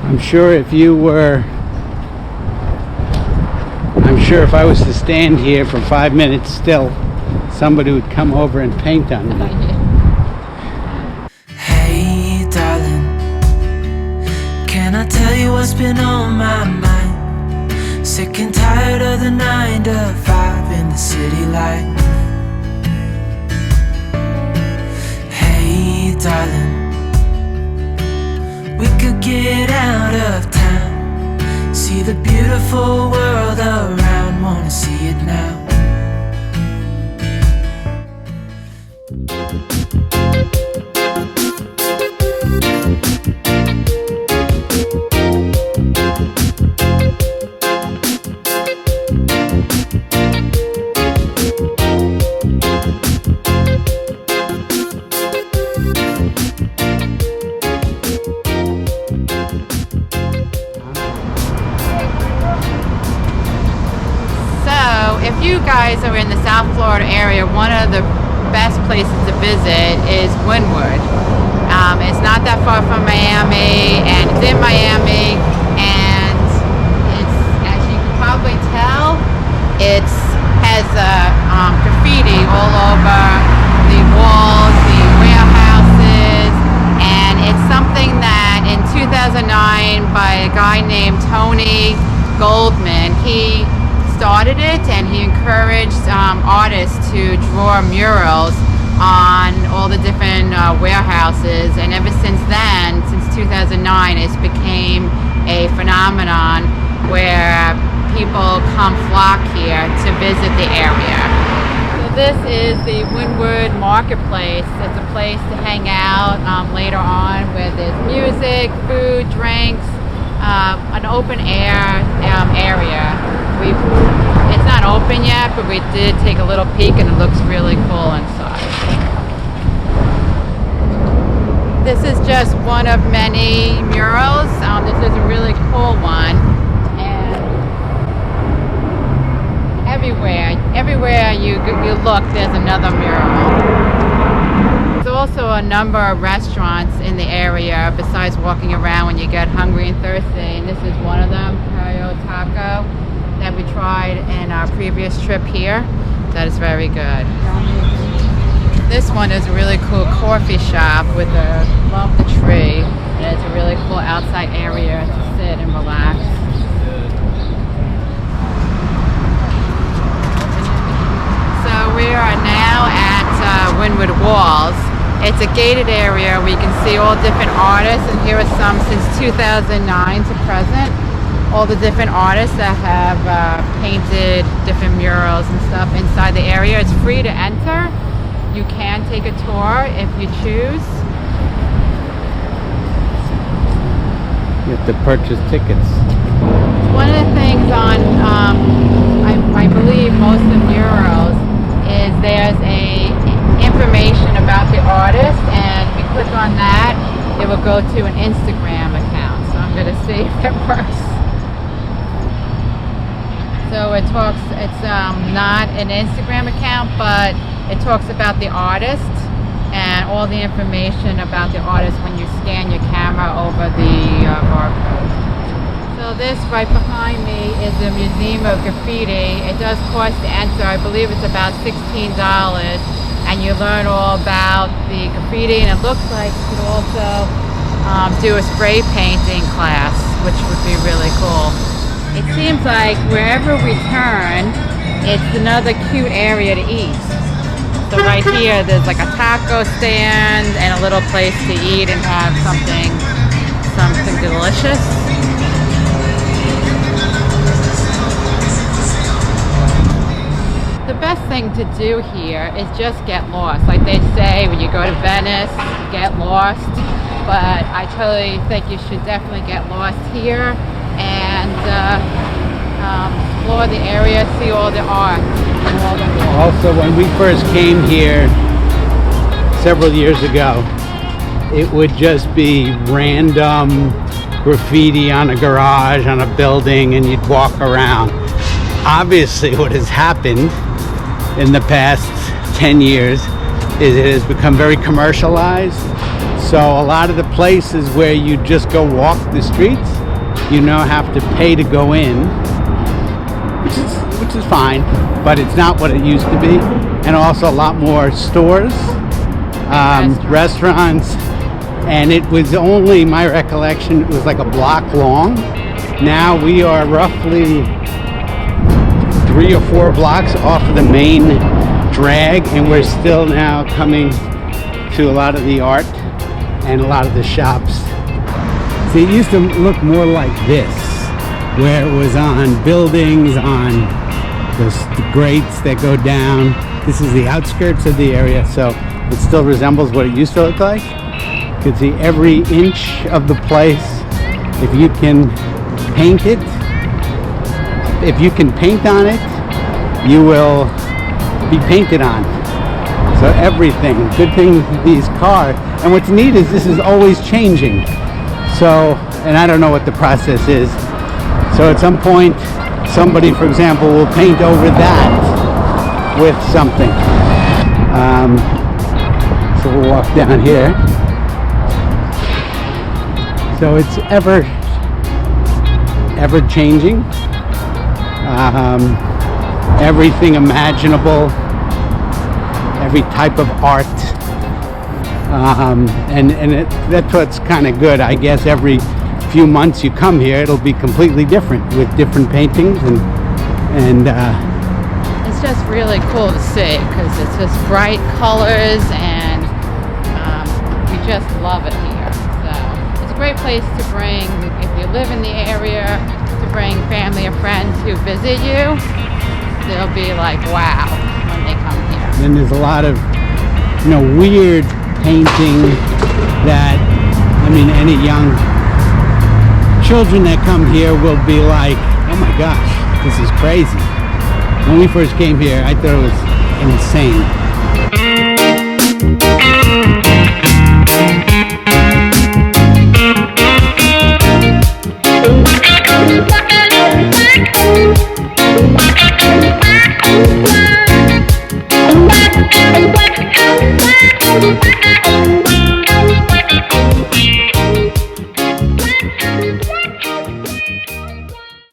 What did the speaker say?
I'm sure if I was to stand here for 5 minutes still, somebody would come over and paint on me. Hey darling, can I tell you what's been on my mind? Sick and tired of the 9 to 5 in the city life. Hey darling, we could get out of town, see the beautiful world around, wanna see it now. If you guys are in the South Florida area, one of the best places to visit is Wynwood. It's not that far from Miami, and it's in Miami, and it's, as you can probably tell, it has graffiti all over the walls, the warehouses, and it's something that in 2009 by a guy named Tony Goldman, he started it, and he encouraged artists to draw murals on all the different warehouses, and ever since then, since 2009, it's became a phenomenon where people flock here to visit the area. So this is the Windward Marketplace. It's a place to hang out later on, where there's music, food, drinks, an open air area. It's not open yet, but we did take a little peek, and it looks really cool inside. This is just one of many murals. This is a really cool one, and everywhere you look, there's another mural. There's also a number of restaurants in the area besides walking around when you get hungry and thirsty, and this is one of them, Pollo Taco, that we tried in our previous trip here. That is very good. This one is a really cool coffee shop with above the tree, and it's a really cool outside area to sit and relax. So we are now at Wynwood Walls. It's a gated area where you can see all different artists, and here are some since 2009 to present. All the different artists that have painted different murals and stuff inside the area. It's free to enter. You can take a tour if you choose. You have to purchase tickets. One of the things on, I believe most of the murals is there's information about the artist, and if you click on that, it will go to an Instagram account. So I'm going to see if it works. So it's not an Instagram account, but it talks about the artist and all the information about the artist when you scan your camera over the barcode. So this right behind me is the Museum of Graffiti. It does cost to enter. I believe it's about $16, and you learn all about the graffiti, and it looks like you could also do a spray painting class, which would be really cool. It seems like wherever we turn, it's another cute area to eat. So right here, there's like a taco stand and a little place to eat and have something delicious. The best thing to do here is just get lost. Like they say, when you go to Venice, get lost. But I totally think you should definitely get lost here and explore the area, see all the art. Also, when we first came here several years ago, it would just be random graffiti on a garage, on a building, and you'd walk around. Obviously, what has happened in the past 10 years is it has become very commercialized. So a lot of the places where you just go walk the streets, you now have to pay to go in, which is fine, but it's not what it used to be. And also a lot more stores, restaurants, and it was only, my recollection, it was like a block long. Now we are roughly 3 or 4 blocks off of the main drag, and we're still now coming to a lot of the art and a lot of the shops. See, it used to look more like this, where it was on buildings, on the grates that go down. This is the outskirts of the area, so it still resembles what it used to look like. You can see every inch of the place. If you can paint it, if you can paint on it, you will be painted on. So everything, good thing with these cars. And what's neat is this is always changing. So, and I don't know what the process is. So at some point, somebody, for example, will paint over that with something. So we'll walk down here. So it's ever changing. Everything imaginable, every type of art, that's what's kind of good. I guess every few months you come here, it'll be completely different with different paintings, and it's just really cool to see because it's just bright colors, and we just love it here. So it's a great place to bring, if you live in the area, to bring family or friends who visit you. They'll be like, wow, when they come here. Then there's a lot of, weird painting that, any young children that come here will be like, oh my gosh, this is crazy. When we first came here, I thought it was insane.